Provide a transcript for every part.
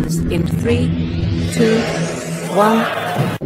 begins in 3, 2, 1.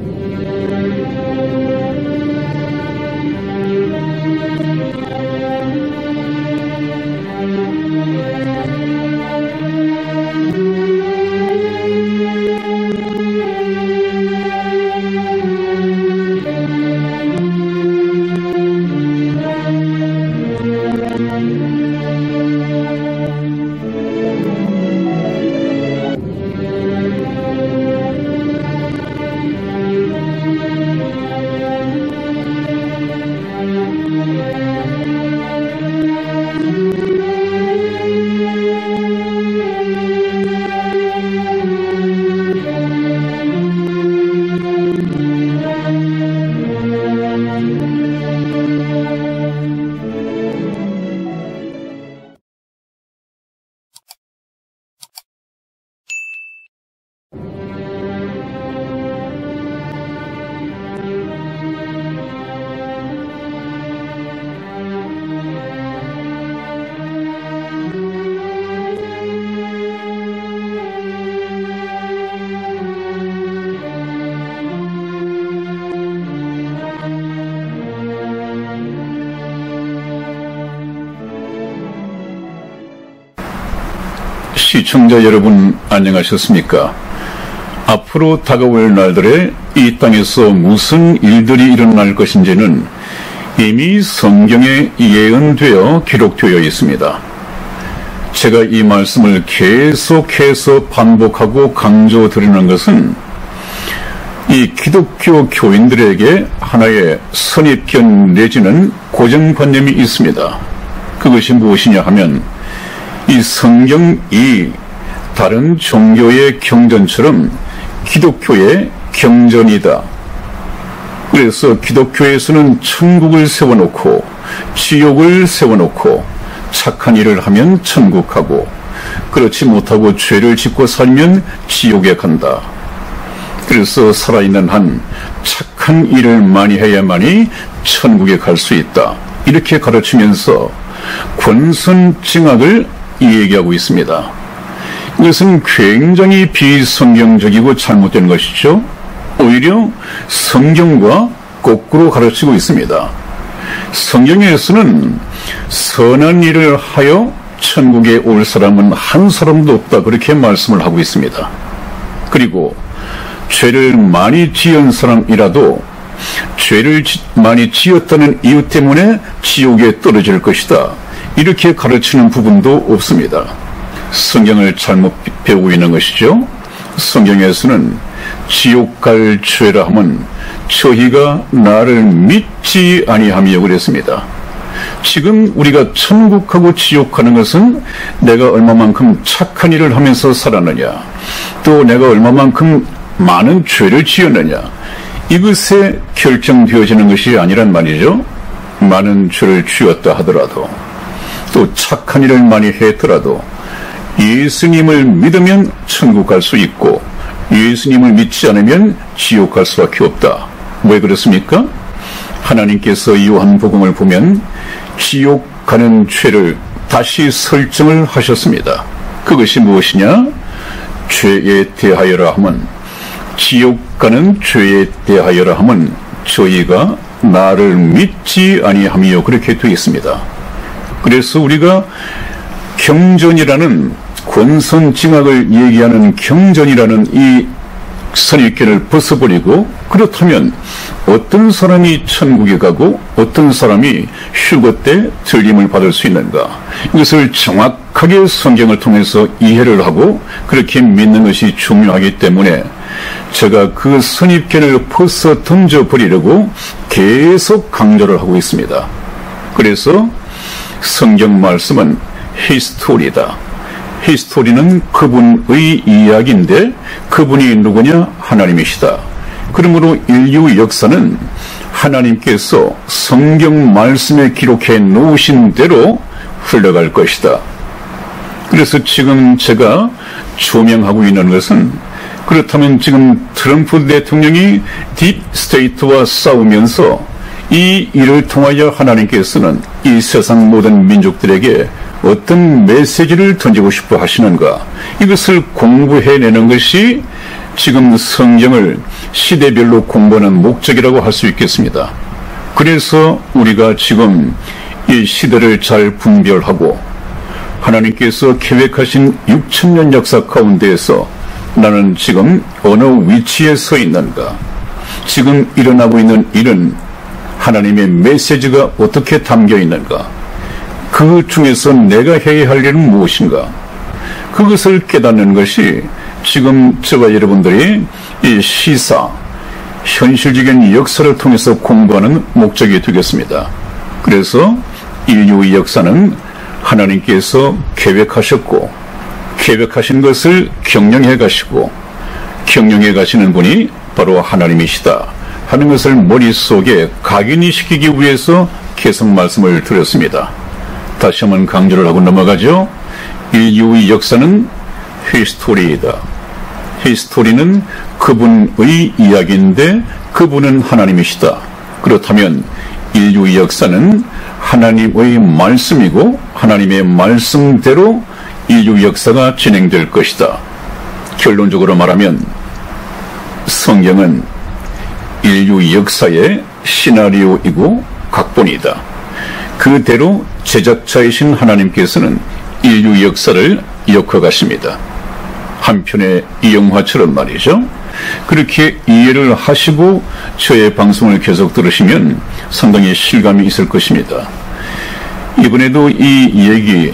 시청자 여러분 안녕하셨습니까? 앞으로 다가올 날들에 이 땅에서 무슨 일들이 일어날 것인지는 이미 성경에 예언되어 기록되어 있습니다. 제가 이 말씀을 계속해서 반복하고 강조드리는 것은 이 기독교 교인들에게 하나의 선입견 내지는 고정관념이 있습니다. 그것이 무엇이냐 하면 이 성경이 다른 종교의 경전처럼 기독교의 경전이다. 그래서 기독교에서는 천국을 세워놓고 지옥을 세워놓고 착한 일을 하면 천국 가고 그렇지 못하고 죄를 짓고 살면 지옥에 간다. 그래서 살아있는 한 착한 일을 많이 해야만이 천국에 갈 수 있다. 이렇게 가르치면서 권선징악을 얘기하고 있습니다. 이것은 굉장히 비성경적이고 잘못된 것이죠. 오히려 성경과 거꾸로 가르치고 있습니다. 성경에서는 선한 일을 하여 천국에 올 사람은 한 사람도 없다 그렇게 말씀을 하고 있습니다. 그리고 죄를 많이 지은 사람이라도 죄를 많이 지었다는 이유 때문에 지옥에 떨어질 것이다. 이렇게 가르치는 부분도 없습니다. 성경을 잘못 배우고 있는 것이죠. 성경에서는 지옥 갈 죄라 하면 저희가 나를 믿지 아니하며 그랬습니다. 지금 우리가 천국 가고 지옥 가는 것은 내가 얼마만큼 착한 일을 하면서 살았느냐, 또 내가 얼마만큼 많은 죄를 지었느냐, 이것에 결정되어지는 것이 아니란 말이죠. 많은 죄를 지었다 하더라도 또 착한 일을 많이 했더라도 예수님을 믿으면 천국 갈 수 있고 예수님을 믿지 않으면 지옥 갈 수밖에 없다. 왜 그렇습니까? 하나님께서 요한복음을 보면 지옥 가는 죄를 다시 설정을 하셨습니다. 그것이 무엇이냐? 죄에 대하여라 하면, 지옥 가는 죄에 대하여라 하면 저희가 나를 믿지 아니하며 그렇게 되어 있습니다. 그래서 우리가 경전이라는 권선징악을 얘기하는 경전이라는 이 선입견을 벗어버리고, 그렇다면 어떤 사람이 천국에 가고 어떤 사람이 휴거 때 들림을 받을 수 있는가, 이것을 정확하게 성경을 통해서 이해를 하고 그렇게 믿는 것이 중요하기 때문에 제가 그 선입견을 벗어 던져버리려고 계속 강조를 하고 있습니다. 그래서 성경 말씀은 히스토리다. 히스토리는 그분의 이야기인데 그분이 누구냐? 하나님이시다. 그러므로 인류 역사는 하나님께서 성경 말씀에 기록해 놓으신 대로 흘러갈 것이다. 그래서 지금 제가 조명하고 있는 것은, 그렇다면 지금 트럼프 대통령이 딥스테이트와 싸우면서 이 일을 통하여 하나님께서는 이 세상 모든 민족들에게 어떤 메시지를 던지고 싶어 하시는가, 이것을 공부해내는 것이 지금 성경을 시대별로 공부하는 목적이라고 할 수 있겠습니다. 그래서 우리가 지금 이 시대를 잘 분별하고 하나님께서 계획하신 6,000년 역사 가운데에서 나는 지금 어느 위치에 서 있는가, 지금 일어나고 있는 일은 하나님의 메시지가 어떻게 담겨 있는가, 그 중에서 내가 해야 할 일은 무엇인가, 그것을 깨닫는 것이 지금 저와 여러분들이 이 시사, 현실적인 역사를 통해서 공부하는 목적이 되겠습니다. 그래서 인류의 역사는 하나님께서 계획하셨고, 계획하신 것을 경영해 가시고, 경영해 가시는 분이 바로 하나님이시다 하는 것을 머릿속에 각인이 시키기 위해서 계속 말씀을 드렸습니다. 다시 한번 강조를 하고 넘어가죠. 인류의 역사는 히스토리이다. 히스토리는 그분의 이야기인데 그분은 하나님이시다. 그렇다면 인류의 역사는 하나님의 말씀이고 하나님의 말씀대로 인류 역사가 진행될 것이다. 결론적으로 말하면 성경은 인류 역사의 시나리오이고 각본이다. 그대로 제작자이신 하나님께서는 인류 역사를 엮어가십니다. 한편의 이 영화처럼 말이죠. 그렇게 이해를 하시고 저의 방송을 계속 들으시면 상당히 실감이 있을 것입니다. 이번에도 이 얘기,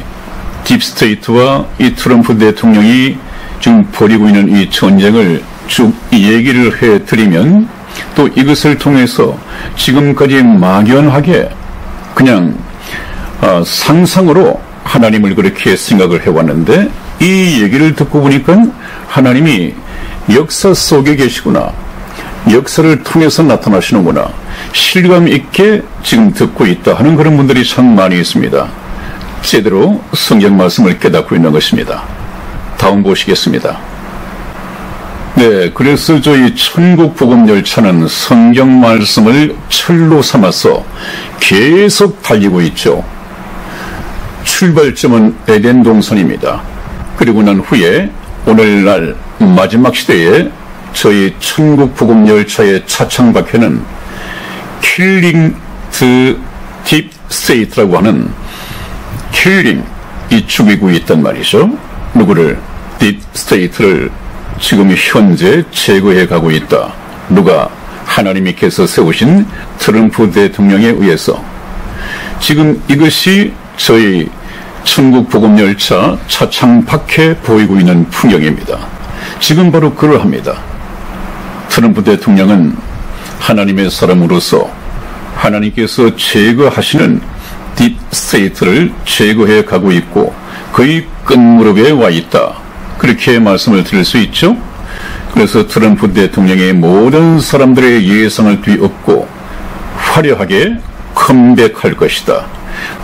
딥스테이트와 이 트럼프 대통령이 지금 벌이고 있는 이 전쟁을 쭉 이 얘기를 해드리면 또 이것을 통해서 지금까지 막연하게 그냥 상상으로 하나님을 그렇게 생각을 해왔는데, 이 얘기를 듣고 보니까 하나님이 역사 속에 계시구나, 역사를 통해서 나타나시는구나, 실감 있게 지금 듣고 있다 하는 그런 분들이 참 많이 있습니다. 제대로 성경 말씀을 깨닫고 있는 것입니다. 다음 보시겠습니다. 네, 그래서 저희 천국 복음 열차는 성경 말씀을 철로 삼아서 계속 달리고 있죠. 출발점은 에덴 동산입니다. 그리고 난 후에 오늘날 마지막 시대에 저희 천국 복음 열차의 차창밖에는 킬링 드 딥 스테이트라고 하는 킬링이 죽이고 있단 말이죠. 누구를? 딥 스테이트를 지금 현재 제거해 가고 있다. 누가? 하나님께서 세우신 트럼프 대통령에 의해서. 지금 이것이 저희 천국 복음 열차 차창 밖에 보이고 있는 풍경입니다. 지금 바로 그러합니다. 트럼프 대통령은 하나님의 사람으로서 하나님께서 제거하시는 딥 스테이트를 제거해 가고 있고 거의 끝무렵에 와 있다. 그렇게 말씀을 드릴 수 있죠. 그래서 트럼프 대통령의 모든 사람들의 예상을 뒤엎고 화려하게 컴백할 것이다.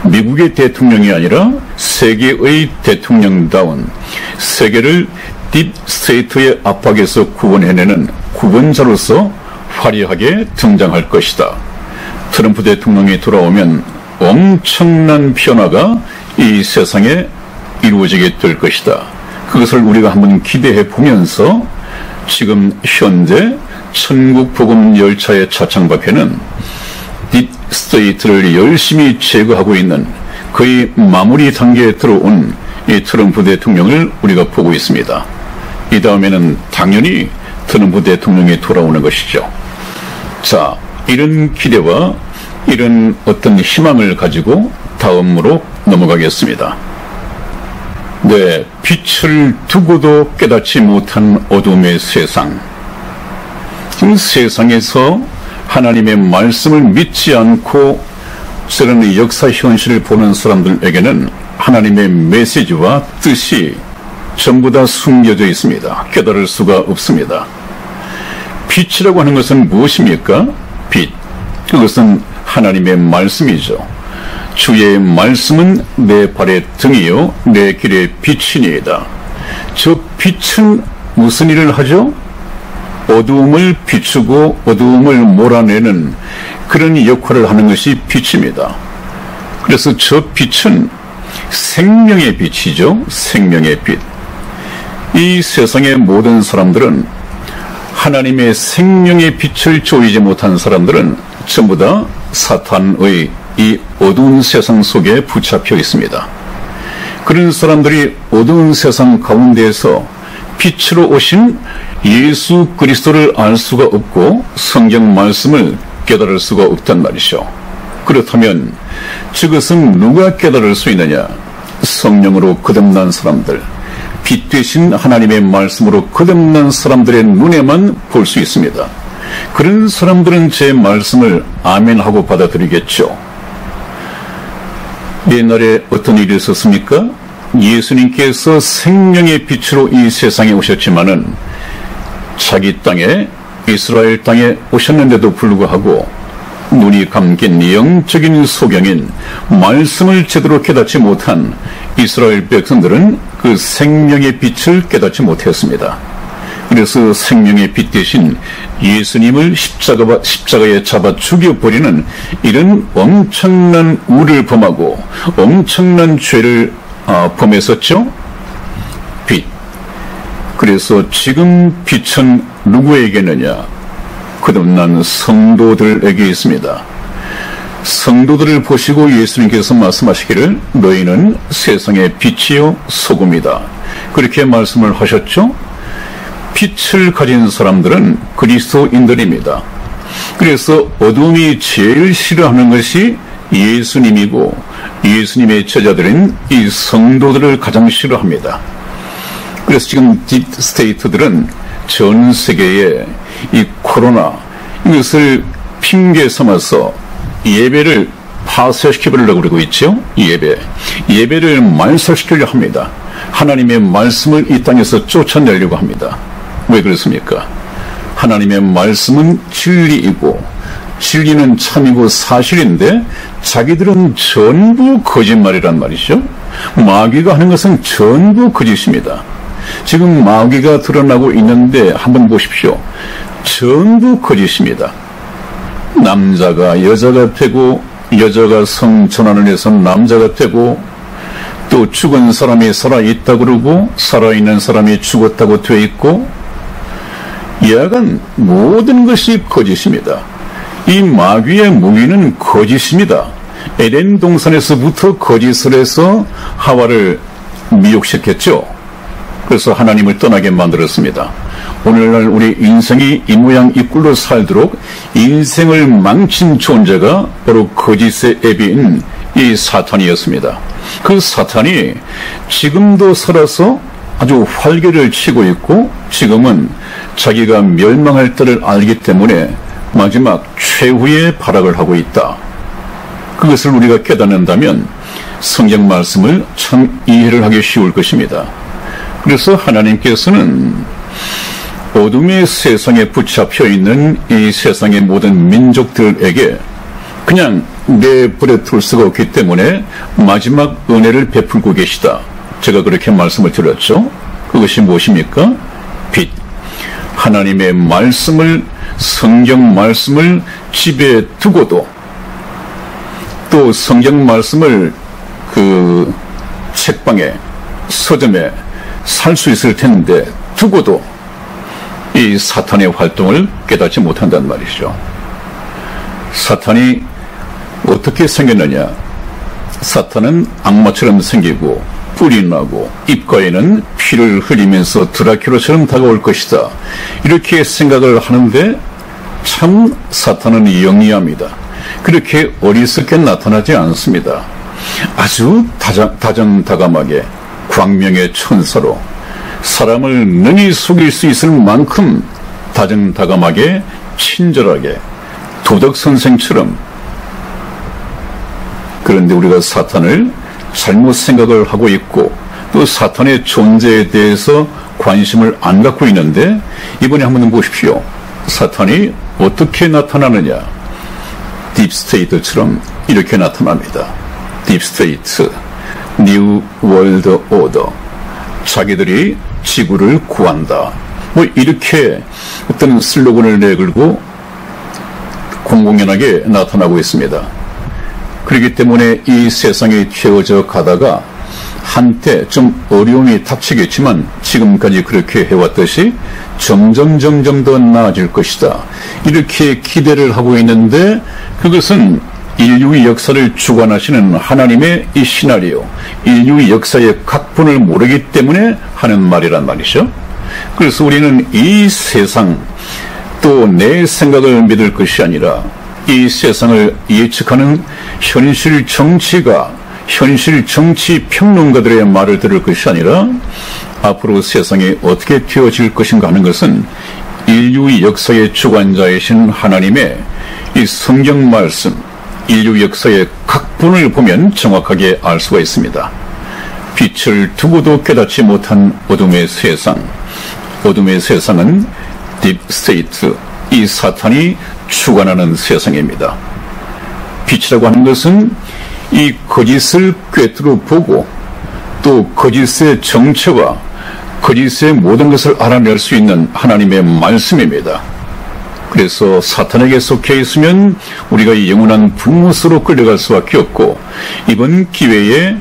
미국의 대통령이 아니라 세계의 대통령다운, 세계를 딥 스테이트의 압박에서 구원해내는 구원자로서 화려하게 등장할 것이다. 트럼프 대통령이 돌아오면 엄청난 변화가 이 세상에 이루어지게 될 것이다. 그것을 우리가 한번 기대해 보면서 지금 현재 천국 복음 열차의 차창 밖에는 딥 스테이트를 열심히 제거하고 있는 거의 마무리 단계에 들어온 이 트럼프 대통령을 우리가 보고 있습니다. 이 다음에는 당연히 트럼프 대통령이 돌아오는 것이죠. 자, 이런 기대와 이런 어떤 희망을 가지고 다음으로 넘어가겠습니다. 네, 빛을 두고도 깨닫지 못한 어둠의 세상. 그 세상에서 하나님의 말씀을 믿지 않고 저런 역사 현실을 보는 사람들에게는 하나님의 메시지와 뜻이 전부 다 숨겨져 있습니다. 깨달을 수가 없습니다. 빛이라고 하는 것은 무엇입니까? 빛. 그것은 하나님의 말씀이죠. 주의 말씀은 내 발의 등이요 내 길의 빛이니이다. 저 빛은 무슨 일을 하죠? 어두움을 비추고 어두움을 몰아내는 그런 역할을 하는 것이 빛입니다. 그래서 저 빛은 생명의 빛이죠. 생명의 빛. 이 세상의 모든 사람들은, 하나님의 생명의 빛을 조이지 못한 사람들은 전부 다 사탄의 이 어두운 세상 속에 붙잡혀 있습니다. 그런 사람들이 어두운 세상 가운데에서 빛으로 오신 예수 그리스도를 알 수가 없고 성경 말씀을 깨달을 수가 없단 말이죠. 그렇다면 저것은 누가 깨달을 수 있느냐? 성령으로 거듭난 사람들, 빛 되신 하나님의 말씀으로 거듭난 사람들의 눈에만 볼 수 있습니다. 그런 사람들은 제 말씀을 아멘하고 받아들이겠죠. 옛날에 어떤 일이 있었습니까? 예수님께서 생명의 빛으로 이 세상에 오셨지만은 자기 땅에, 이스라엘 땅에 오셨는데도 불구하고 눈이 감긴 영적인 소경인 말씀을 제대로 깨닫지 못한 이스라엘 백성들은 그 생명의 빛을 깨닫지 못했습니다. 그래서 생명의 빛 대신 예수님을 십자가에 잡아 죽여버리는 이런 엄청난 우를 범하고 엄청난 죄를 범했었죠. 빛. 그래서 지금 빛은 누구에게 있느냐? 거듭난 성도들에게 있습니다. 성도들을 보시고 예수님께서 말씀하시기를 너희는 세상의 빛이요 소금이다. 그렇게 말씀을 하셨죠. 빛을 가진 사람들은 그리스도인들입니다. 그래서 어둠이 제일 싫어하는 것이 예수님이고 예수님의 제자들인 이 성도들을 가장 싫어합니다. 그래서 지금 딥스테이트들은 전 세계에 이 코로나 이것을 핑계 삼아서 예배를 파쇄시키려고 그러고 있죠. 예배를 말살시키려고 합니다. 하나님의 말씀을 이 땅에서 쫓아내려고 합니다. 왜 그렇습니까? 하나님의 말씀은 진리이고 진리는 참이고 사실인데 자기들은 전부 거짓말이란 말이죠. 마귀가 하는 것은 전부 거짓입니다. 지금 마귀가 드러나고 있는데 한번 보십시오. 전부 거짓입니다. 남자가 여자가 되고 여자가 성전환을 해서 남자가 되고 또 죽은 사람이 살아있다 그러고 살아있는 사람이 죽었다고 돼 있고 야간 모든 것이 거짓입니다. 이 마귀의 무기는 거짓입니다. 에덴 동산에서부터 거짓을 해서 하와를 미혹시켰죠. 그래서 하나님을 떠나게 만들었습니다. 오늘날 우리 인생이 이 모양 이 꼴로 살도록 인생을 망친 존재가 바로 거짓의 애비인 이 사탄이었습니다. 그 사탄이 지금도 살아서 아주 활개를 치고 있고 지금은 자기가 멸망할 때를 알기 때문에 마지막 최후의 발악을 하고 있다. 그것을 우리가 깨닫는다면 성경 말씀을 참 이해를 하기 쉬울 것입니다. 그래서 하나님께서는 어둠의 세상에 붙잡혀 있는 이 세상의 모든 민족들에게 그냥 내버려 둘 수가 없기 때문에 마지막 은혜를 베풀고 계시다. 제가 그렇게 말씀을 드렸죠. 그것이 무엇입니까? 빛. 하나님의 말씀을, 성경 말씀을 집에 두고도 또 성경 말씀을 그 책방에 서점에 살 수 있을 텐데 두고도 이 사탄의 활동을 깨닫지 못한단 말이죠. 사탄이 어떻게 생겼느냐? 사탄은 악마처럼 생기고 뿔이 나고 입가에는 피를 흘리면서 드라큘라처럼 다가올 것이다. 이렇게 생각을 하는데 참 사탄은 영리합니다. 그렇게 어리석게 나타나지 않습니다. 아주 다정다감하게 광명의 천사로 사람을 능히 속일 수 있을 만큼 다정다감하게 친절하게 도덕선생처럼. 그런데 우리가 사탄을 잘못 생각을 하고 있고 또 사탄의 존재에 대해서 관심을 안 갖고 있는데 이번에 한번 보십시오. 사탄이 어떻게 나타나느냐? 딥스테이트처럼 이렇게 나타납니다. 딥스테이트, 뉴 월드 오더, 자기들이 지구를 구한다. 뭐 이렇게 어떤 슬로건을 내걸고 공공연하게 나타나고 있습니다. 그렇기 때문에 이 세상에 채워져 가다가 한때 좀 어려움이 닥치겠지만 지금까지 그렇게 해왔듯이 점점 더 나아질 것이다. 이렇게 기대를 하고 있는데 그것은 인류의 역사를 주관하시는 하나님의 이 시나리오, 인류의 역사의 각본을 모르기 때문에 하는 말이란 말이죠. 그래서 우리는 이 세상 또 내 생각을 믿을 것이 아니라 이 세상을 예측하는 현실 정치가 현실 정치 평론가들의 말을 들을 것이 아니라 앞으로 세상이 어떻게 되어질 것인가 하는 것은 인류의 역사의 주관자이신 하나님의 이 성경 말씀, 인류 역사의 각본을 보면 정확하게 알 수가 있습니다. 빛을 두고도 깨닫지 못한 어둠의 세상, 어둠의 세상은 딥스테이트, 이 사탄이 주관하는 세상입니다. 빛이라고 하는 것은 이 거짓을 꿰뚫어 보고 또 거짓의 정체와 거짓의 모든 것을 알아낼 수 있는 하나님의 말씀입니다. 그래서 사탄에게 속해 있으면 우리가 이 영원한 분노스로 끌려갈 수밖에 없고 이번 기회에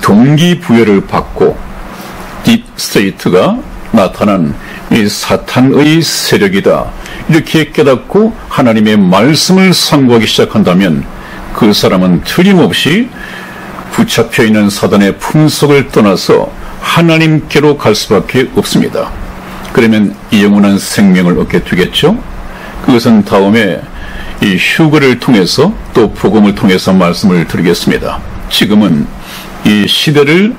동기부여를 받고 딥스테이트가 나타난 이 사탄의 세력이다. 이렇게 깨닫고 하나님의 말씀을 상고하기 시작한다면 그 사람은 틀림없이 붙잡혀 있는 사단의 품속을 떠나서 하나님께로 갈 수밖에 없습니다. 그러면 이 영원한 생명을 얻게 되겠죠? 그것은 다음에 이 휴거를 통해서 또 복음을 통해서 말씀을 드리겠습니다. 지금은 이 시대를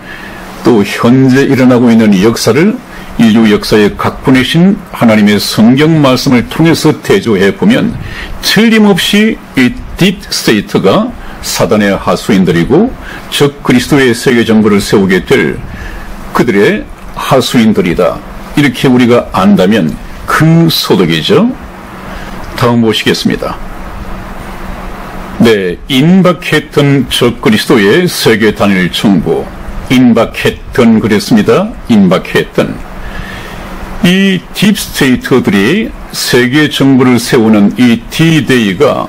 또 현재 일어나고 있는 이 역사를 인류 역사의 각본이신 하나님의 성경 말씀을 통해서 대조해 보면 틀림없이 이 딥스테이트가 사단의 하수인들이고 즉 그리스도의 세계 정부를 세우게 될 그들의 하수인들이다. 이렇게 우리가 안다면 그 소득이죠. 다음 보시겠습니다. 네, 임박했던 적 그리스도의 세계 단일 정부, 임박했던 그랬습니다. 임박했던 이 딥스테이트들이 세계 정부를 세우는 이 D-Day가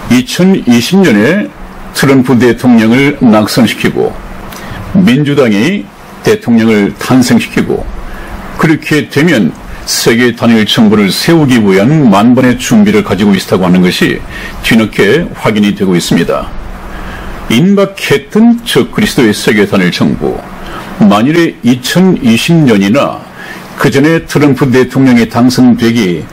2020년에 트럼프 대통령을 낙선시키고 민주당이 대통령을 탄생시키고 그렇게 되면 세계 단일 정부를 세우기 위한 만반의 준비를 가지고 있다고 하는 것이 뒤늦게 확인이 되고 있습니다. 임박했던 적 그리스도의 세계 단일 정부, 만일에 2020년이나 그 전에 트럼프 대통령이 당선되기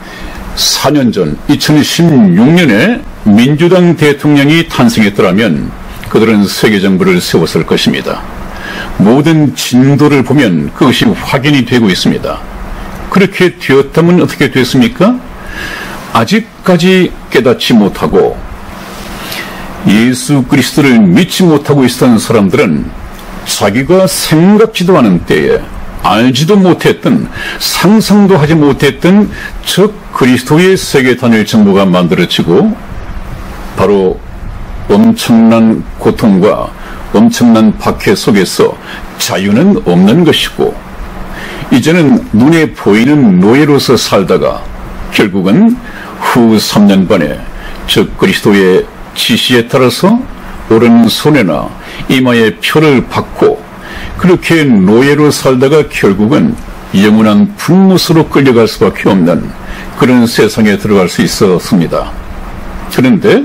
4년 전 2016년에 민주당 대통령이 탄생했더라면 그들은 세계 정부를 세웠을 것입니다. 모든 진도를 보면 그것이 확인이 되고 있습니다. 그렇게 되었다면 어떻게 됐습니까? 아직까지 깨닫지 못하고 예수 그리스도를 믿지 못하고 있었던 사람들은 자기가 생각지도 않은 때에 알지도 못했던 상상도 하지 못했던 적 그리스도의 세계 단일 정부가 만들어지고 바로 엄청난 고통과 엄청난 박해 속에서 자유는 없는 것이고 이제는 눈에 보이는 노예로서 살다가 결국은 후 3년간에 적 그리스도의 지시에 따라서 오른손에나 이마에 표를 받고 그렇게 노예로 살다가 결국은 영원한 분노스로 끌려갈 수밖에 없는 그런 세상에 들어갈 수 있었습니다. 그런데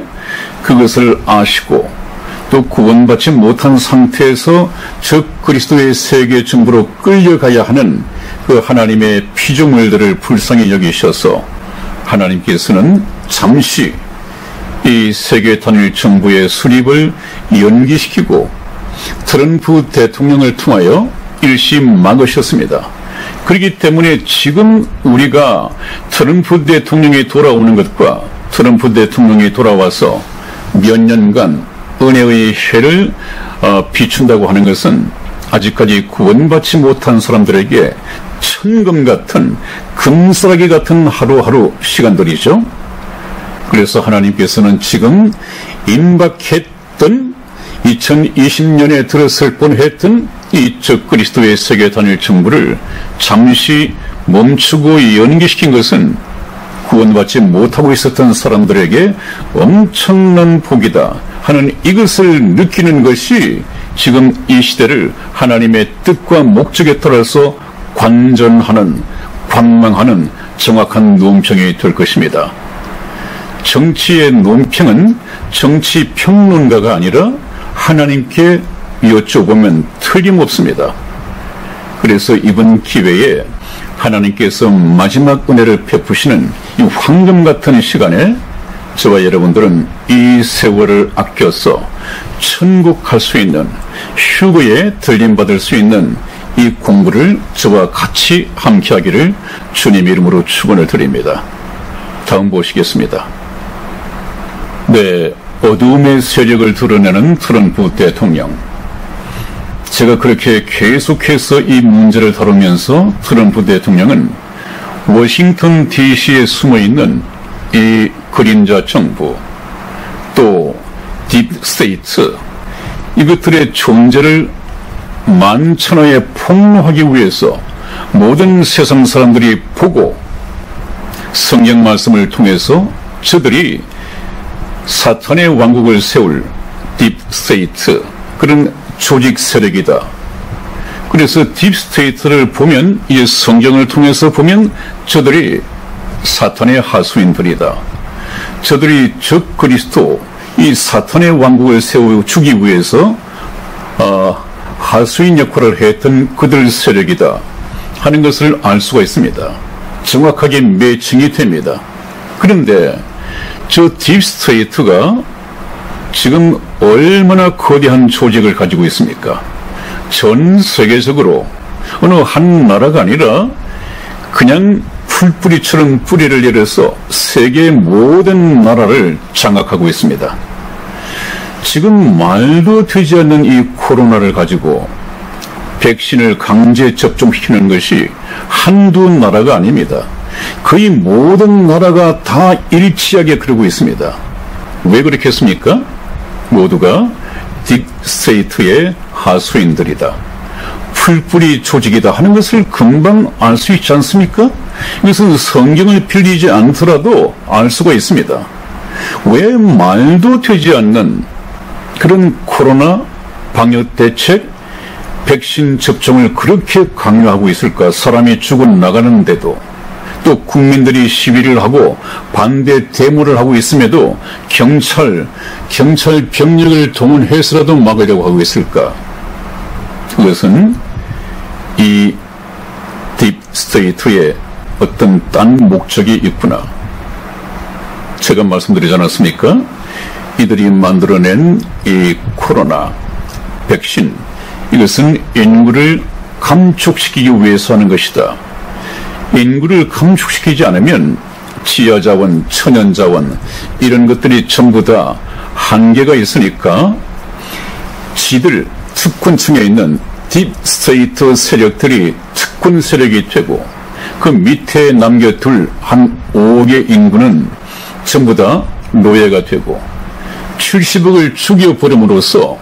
그것을 아시고 또 구원받지 못한 상태에서 적 그리스도의 세계 정부로 끌려가야 하는 그 하나님의 피조물들을 불쌍히 여기셔서 하나님께서는 잠시 이 세계 단일 정부의 수립을 연기시키고 트럼프 대통령을 통하여 일시 막으셨습니다. 그렇기 때문에 지금 우리가 트럼프 대통령이 돌아오는 것과 트럼프 대통령이 돌아와서 몇 년간 은혜의 해를 비춘다고 하는 것은 아직까지 구원받지 못한 사람들에게 천금 같은 금싸라기 같은 하루하루 시간들이죠. 그래서 하나님께서는 지금 임박했던 2020년에 들었을 뻔했던 이 적 그리스도의 세계 단일 정부를 잠시 멈추고 연기시킨 것은 구원받지 못하고 있었던 사람들에게 엄청난 복이다 하는 이것을 느끼는 것이 지금 이 시대를 하나님의 뜻과 목적에 따라서 관전하는, 관망하는 정확한 논평이 될 것입니다. 정치의 논평은 정치 평론가가 아니라 하나님께 여쭤보면 틀림없습니다. 그래서 이번 기회에 하나님께서 마지막 은혜를 베푸시는 이 황금 같은 시간에 저와 여러분들은 이 세월을 아껴서 천국 갈 수 있는, 휴거에 들림받을 수 있는 이 공부를 저와 같이 함께 하기를 주님 이름으로 축원을 드립니다. 다음 보시겠습니다. 네, 어두움의 세력을 드러내는 트럼프 대통령. 제가 그렇게 계속해서 이 문제를 다루면서 트럼프 대통령은 워싱턴 DC에 숨어있는 이 그림자 정부, 또 딥스테이트, 이것들의 존재를 만천하에 폭로하기 위해서 모든 세상 사람들이 보고 성경 말씀을 통해서 저들이 사탄의 왕국을 세울 딥스테이트, 그런 조직 세력이다. 그래서 딥스테이트를 보면, 이 성경을 통해서 보면 저들이 사탄의 하수인들이다. 저들이 적 그리스도, 이 사탄의 왕국을 세워주기 위해서 하수인 역할을 했던 그들 세력이다 하는 것을 알 수가 있습니다. 정확하게 매칭이 됩니다. 그런데 저 딥스테이트가 지금 얼마나 거대한 조직을 가지고 있습니까? 전 세계적으로 어느 한 나라가 아니라 그냥 풀뿌리처럼 뿌리를 내려서 세계의 모든 나라를 장악하고 있습니다. 지금 말도 되지 않는 이 코로나를 가지고 백신을 강제 접종시키는 것이 한두 나라가 아닙니다. 거의 모든 나라가 다 일치하게 그러고 있습니다. 왜 그렇겠습니까? 모두가 딥스테이트의 하수인들이다, 풀뿌리 조직이다 하는 것을 금방 알 수 있지 않습니까? 이것은 성경을 빌리지 않더라도 알 수가 있습니다. 왜 말도 되지 않는 그런 코로나 방역 대책, 백신 접종을 그렇게 강요하고 있을까? 사람이 죽어나가는데도, 또 국민들이 시위를 하고 반대 데모를 하고 있음에도 경찰 병력을 동원해서라도 막으려고 하고 있을까? 그것은 이 딥스테이트의 어떤 딴 목적이 있구나. 제가 말씀드리지 않았습니까? 이들이 만들어낸 이 코로나 백신, 이것은 인구를 감축시키기 위해서 하는 것이다. 인구를 감축시키지 않으면 지하자원, 천연자원 이런 것들이 전부 다 한계가 있으니까 지들 특권층에 있는 딥스테이트 세력들이 특권 세력이 되고, 그 밑에 남겨둘 한 5억의 인구는 전부 다 노예가 되고, 70억을 죽여버림으로써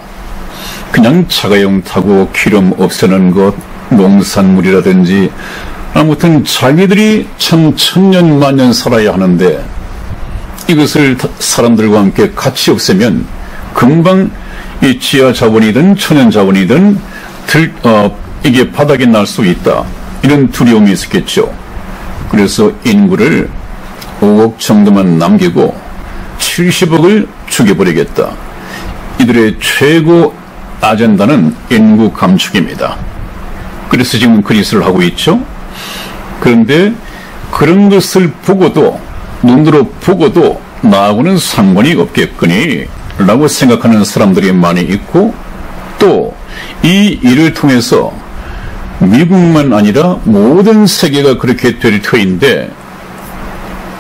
그냥 자가용 타고 기름 없애는 것, 농산물이라든지, 아무튼 자기들이 참 천년 만년 살아야 하는데 이것을 사람들과 함께 같이 없애면 금방 이 지하 자원이든 천연 자원이든 이게 바닥에 날 수 있다, 이런 두려움이 있었겠죠. 그래서 인구를 5억 정도만 남기고 70억을 죽여버리겠다. 이들의 최고 아젠다는 인구 감축입니다. 그래서 지금 그리스를 하고 있죠. 그런데 그런 것을 보고도, 눈으로 보고도 나하고는 상관이 없겠거니 라고 생각하는 사람들이 많이 있고, 또 이 일을 통해서 미국만 아니라 모든 세계가 그렇게 될 터인데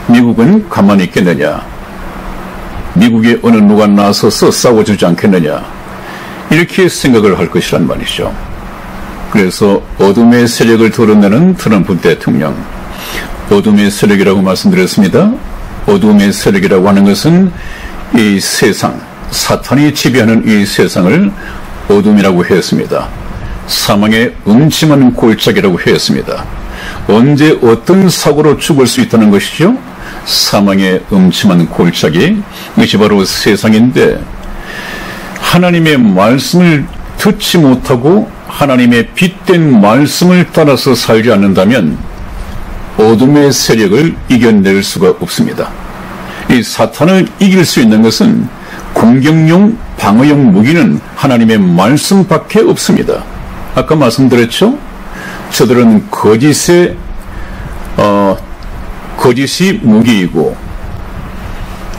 미국은 가만히 있겠느냐, 미국의 어느 누가 나서서 싸워주지 않겠느냐, 이렇게 생각을 할 것이란 말이죠. 그래서 어둠의 세력을 드러내는 트럼프 대통령, 어둠의 세력이라고 말씀드렸습니다. 어둠의 세력이라고 하는 것은 이 세상, 사탄이 지배하는 이 세상을 어둠이라고 했습니다. 사망의 음침한 골짜기라고 했습니다. 언제 어떤 사고로 죽을 수 있다는 것이죠? 사망의 음침한 골짜기, 이것이 바로 세상인데 하나님의 말씀을 듣지 못하고 하나님의 빛된 말씀을 따라서 살지 않는다면 어둠의 세력을 이겨낼 수가 없습니다. 이 사탄을 이길 수 있는 것은 공격용, 방어용 무기는 하나님의 말씀밖에 없습니다. 아까 말씀드렸죠? 저들은 거짓이 무기이고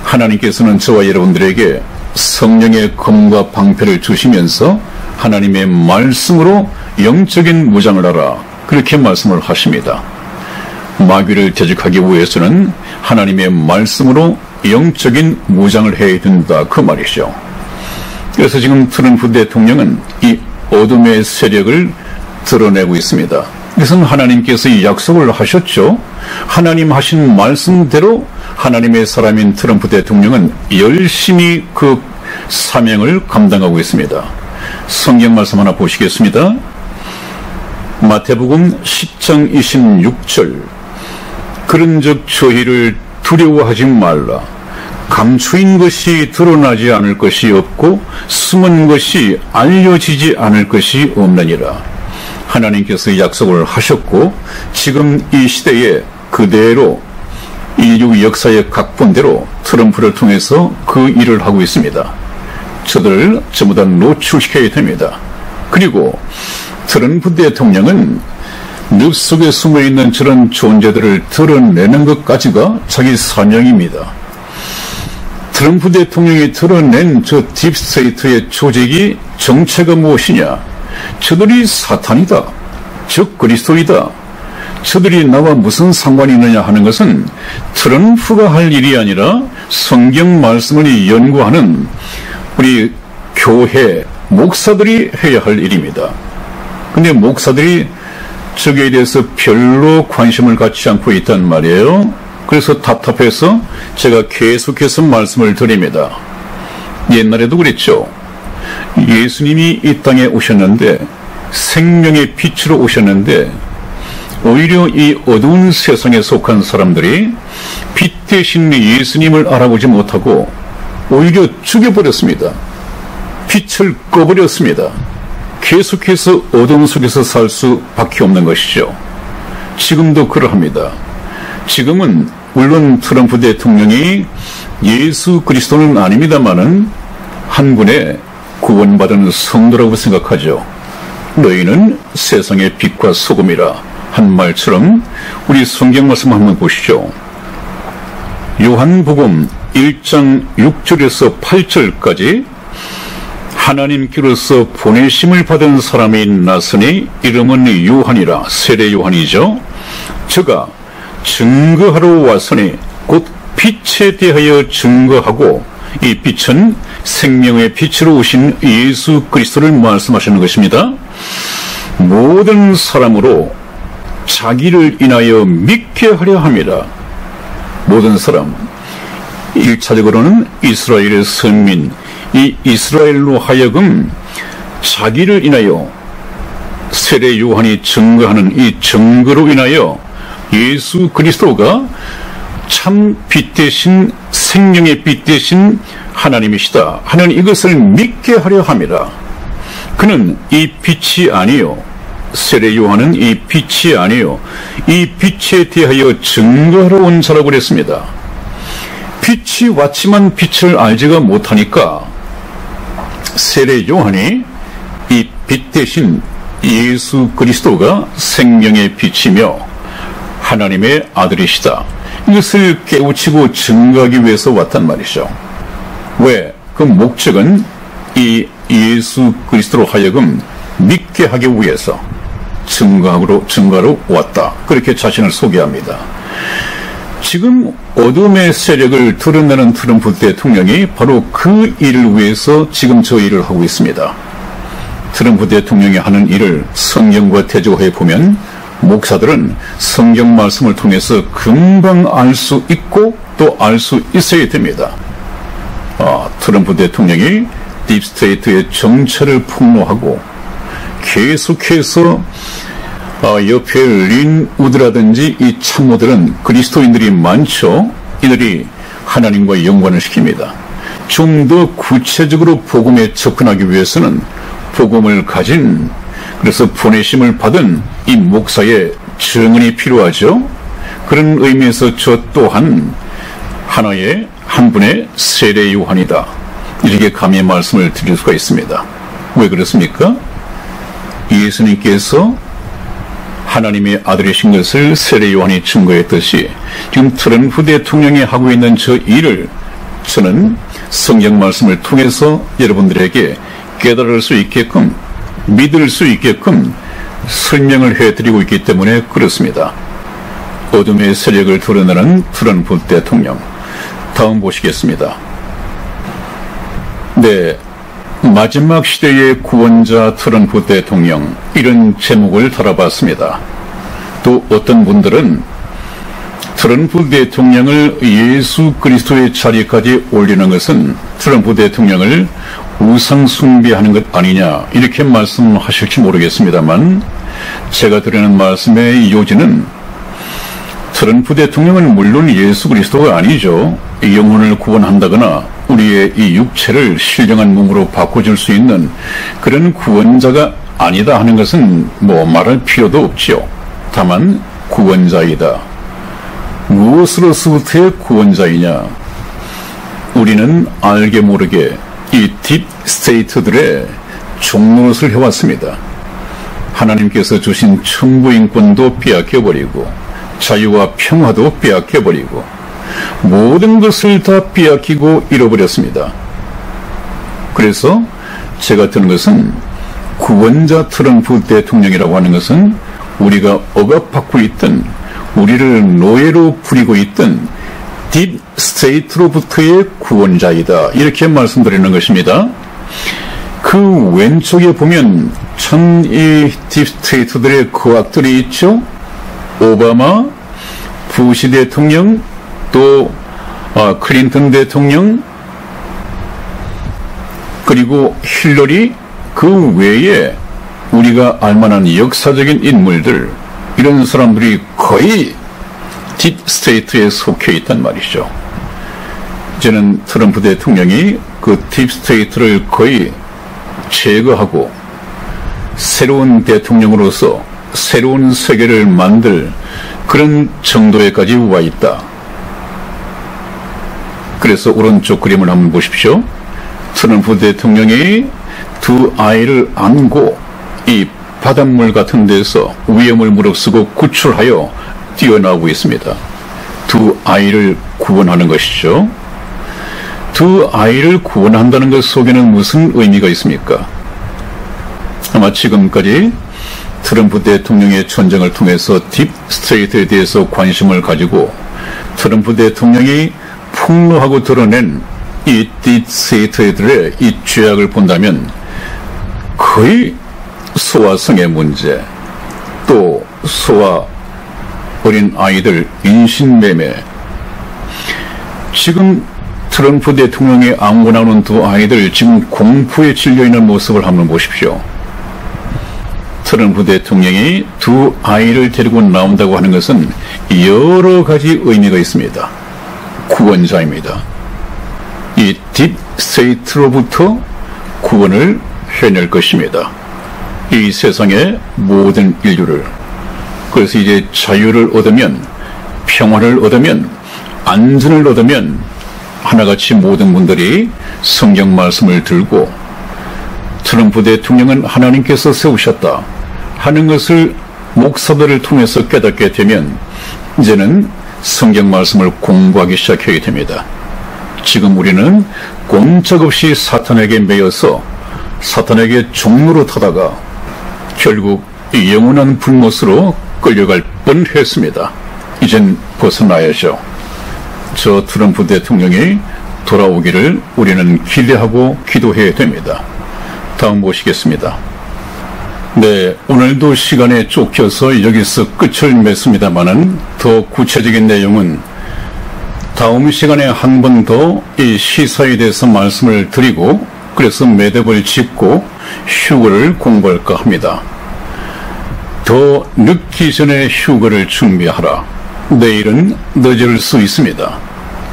하나님께서는 저와 여러분들에게 성령의 검과 방패를 주시면서 하나님의 말씀으로 영적인 무장을 하라, 그렇게 말씀을 하십니다. 마귀를 대적하기 위해서는 하나님의 말씀으로 영적인 무장을 해야 된다, 그 말이죠. 그래서 지금 트럼프 대통령은 이 어둠의 세력을 드러내고 있습니다. 그것은 하나님께서 이 약속을 하셨죠. 하나님 하신 말씀대로 하나님의 사람인 트럼프 대통령은 열심히 그 사명을 감당하고 있습니다. 성경 말씀 하나 보시겠습니다. 마태복음 10장 26절. 그런즉 저희를 두려워하지 말라. 감추인 것이 드러나지 않을 것이 없고 숨은 것이 알려지지 않을 것이 없느니라. 하나님께서 약속을 하셨고 지금 이 시대에 그대로 인류 역사의 각본대로 트럼프를 통해서 그 일을 하고 있습니다. 저들을 전부 다 노출시켜야 됩니다. 그리고 트럼프 대통령은 늪 속에 숨어있는 저런 존재들을 드러내는 것까지가 자기 사명입니다. 트럼프 대통령이 드러낸 저 딥스테이트의 조직이 정체가 무엇이냐? 저들이 사탄이다, 즉 그리스도이다, 저들이 나와 무슨 상관이 있느냐 하는 것은 트럼프가 할 일이 아니라 성경 말씀을 연구하는 우리 교회 목사들이 해야 할 일입니다. 근데 목사들이 저기에 대해서 별로 관심을 갖지 않고 있단 말이에요. 그래서 답답해서 제가 계속해서 말씀을 드립니다. 옛날에도 그랬죠. 예수님이 이 땅에 오셨는데, 생명의 빛으로 오셨는데, 오히려 이 어두운 세상에 속한 사람들이 빛 대신 예수님을 알아보지 못하고 오히려 죽여버렸습니다. 빛을 꺼버렸습니다. 계속해서 어둠 속에서 살 수밖에 없는 것이죠. 지금도 그러합니다. 지금은 물론 트럼프 대통령이 예수 그리스도는 아닙니다마는 한 분의 구원받은 성도라고 생각하죠. 너희는 세상의 빛과 소금이라 한 말처럼 우리 성경 말씀 한번 보시죠. 요한복음 1장 6절에서 8절까지 하나님께로서 보내심을 받은 사람이 나서니 이름은 요한이라, 세례 요한이죠. 저가 증거하러 왔으니 곧 빛에 대하여 증거하고, 이 빛은 생명의 빛으로 오신 예수 그리스도를 말씀하시는 것입니다. 모든 사람으로 자기를 인하여 믿게 하려 함이라. 모든 사람, 1차적으로는 이스라엘의 선민, 이 이스라엘로 하여금 자기를 인하여 세례 요한이 증거하는 이 증거로 인하여 예수 그리스도가 참 빛 대신, 생명의 빛 대신 하나님이시다 하는 이것을 믿게 하려 함이라. 그는 이 빛이 아니요, 세례 요한은 이 빛이 아니요, 이 빛에 대하여 증거하러 온 자라고 그랬습니다. 빛이 왔지만 빛을 알지가 못하니까 세례 요한이 이 빛 대신 예수 그리스도가 생명의 빛이며 하나님의 아들이시다, 이것을 깨우치고 증거하기 위해서 왔단 말이죠. 왜? 그 목적은 이 예수 그리스도로 하여금 믿게 하기 위해서 증거하러 왔다, 그렇게 자신을 소개합니다. 지금 어둠의 세력을 드러내는 트럼프 대통령이 바로 그 일을 위해서 지금 저 일을 하고 있습니다. 트럼프 대통령이 하는 일을 성경과 대조해 보면 목사들은 성경 말씀을 통해서 금방 알 수 있고 또 알 수 있어야 됩니다. 트럼프 대통령이 딥스테이트의 정체를 폭로하고 계속해서 옆에 린 우드라든지 이 참모들은 그리스도인들이 많죠. 이들이 하나님과 연관을 시킵니다. 좀 더 구체적으로 복음에 접근하기 위해서는 복음을 가진, 그래서 보내심을 받은 이 목사의 증언이 필요하죠. 그런 의미에서 저 또한 하나의 한 분의 세례 요한이다, 이렇게 감히 말씀을 드릴 수가 있습니다. 왜 그렇습니까? 예수님께서 하나님의 아들이신 것을 세례 요한이 증거했듯이 지금 트럼프 대통령이 하고 있는 저 일을 저는 성경 말씀을 통해서 여러분들에게 깨달을 수 있게끔, 믿을 수 있게끔 설명을 해드리고 있기 때문에 그렇습니다. 어둠의 세력을 드러내는 트럼프 대통령, 다음 보시겠습니다. 네, 마지막 시대의 구원자 트럼프 대통령, 이런 제목을 달아봤습니다. 또 어떤 분들은 트럼프 대통령을 예수 그리스도의 자리까지 올리는 것은 트럼프 대통령을 우상 숭배하는 것 아니냐, 이렇게 말씀하실지 모르겠습니다만, 제가 드리는 말씀의 요지는 트럼프 대통령은 물론 예수 그리스도가 아니죠. 영혼을 구원한다거나 우리의 이 육체를 신령한 몸으로 바꿔줄 수 있는 그런 구원자가 아니다 하는 것은 뭐 말할 필요도 없지요. 다만 구원자이다. 무엇으로서부터의 구원자이냐? 우리는 알게 모르게 이 딥 스테이트들의 종노릇을 해왔습니다. 하나님께서 주신 천부인권도 빼앗겨버리고 자유와 평화도 빼앗겨버리고 모든 것을 다 빼앗기고 잃어버렸습니다. 그래서 제가 드는 것은 구원자 트럼프 대통령이라고 하는 것은 우리가 억압받고 있던, 우리를 노예로 부리고 있던 딥 스테이트로부터의 구원자이다, 이렇게 말씀드리는 것입니다. 그 왼쪽에 보면 참 이 딥 스테이트들의 거악들이 있죠. 오바마, 부시 대통령, 또 클린턴 대통령, 그리고 힐러리, 그 외에 우리가 알만한 역사적인 인물들, 이런 사람들이 거의 딥 스테이트에 속해 있단 말이죠. 저는 트럼프 대통령이 그 딥 스테이트를 거의 제거하고 새로운 대통령으로서 새로운 세계를 만들 그런 정도에까지 와 있다. 그래서 오른쪽 그림을 한번 보십시오. 트럼프 대통령이 두 아이를 안고 이 바닷물 같은 데서 위험을 무릅쓰고 구출하여 뛰어나오고 있습니다. 두 아이를 구원하는 것이죠. 두 아이를 구원한다는 것 속에는 무슨 의미가 있습니까? 아마 지금까지 트럼프 대통령의 전쟁을 통해서 딥 스테이트에 대해서 관심을 가지고 트럼프 대통령이 폭로하고 드러낸 이 딥 스테이트들의 이 죄악을 본다면 거의 소아 성의 문제, 또 소아 어린 아이들 인신매매, 지금 트럼프 대통령이 안고 나오는 두 아이들 지금 공포에 질려있는 모습을 한번 보십시오. 트럼프 대통령이 두 아이를 데리고 나온다고 하는 것은 여러 가지 의미가 있습니다. 구원자입니다. 이 딥 스테이트로부터 구원을 해낼 것입니다. 이 세상의 모든 인류를. 그래서 이제 자유를 얻으면, 평화를 얻으면, 안전을 얻으면 하나같이 모든 분들이 성경 말씀을 들고 트럼프 대통령은 하나님께서 세우셨다 하는 것을 목사들을 통해서 깨닫게 되면 이제는 성경 말씀을 공부하기 시작하게 됩니다. 지금 우리는 꼼짝없이 사탄에게 매여서 사탄에게 종로로 타다가 결국 이 영원한 불못으로 끌려갈 뻔했습니다. 이젠 벗어나야죠. 저 트럼프 대통령이 돌아오기를 우리는 기대하고 기도해야 됩니다. 다음 보시겠습니다. 네, 오늘도 시간에 쫓겨서 여기서 끝을 맺습니다만은 더 구체적인 내용은 다음 시간에 한 번 더 이 시사에 대해서 말씀을 드리고, 그래서 매듭을 짓고 휴거를 공부할까 합니다. 더 늦기 전에 휴거를 준비하라. 내일은 늦을 수 있습니다.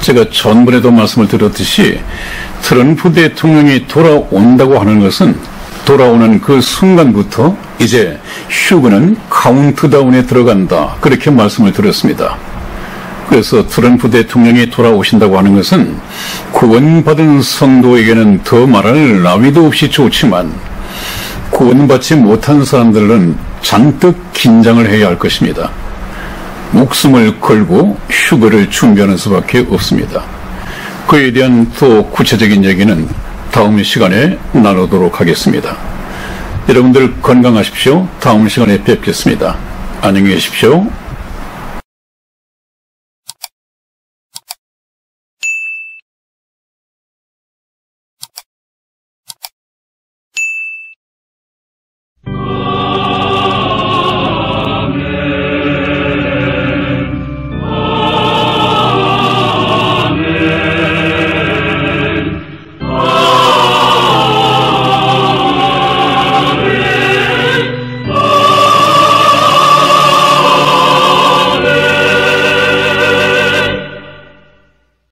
제가 전번에도 말씀을 드렸듯이 트럼프 대통령이 돌아온다고 하는 것은 돌아오는 그 순간부터 이제 휴거는 카운트다운에 들어간다. 그렇게 말씀을 드렸습니다. 그래서 트럼프 대통령이 돌아오신다고 하는 것은 구원받은 성도에게는 더 말할 나위도 없이 좋지만 구원받지 못한 사람들은 잔뜩 긴장을 해야 할 것입니다. 목숨을 걸고 휴거를 준비하는 수밖에 없습니다. 그에 대한 더 구체적인 얘기는 다음 시간에 나누도록 하겠습니다. 여러분들 건강하십시오. 다음 시간에 뵙겠습니다. 안녕히 계십시오.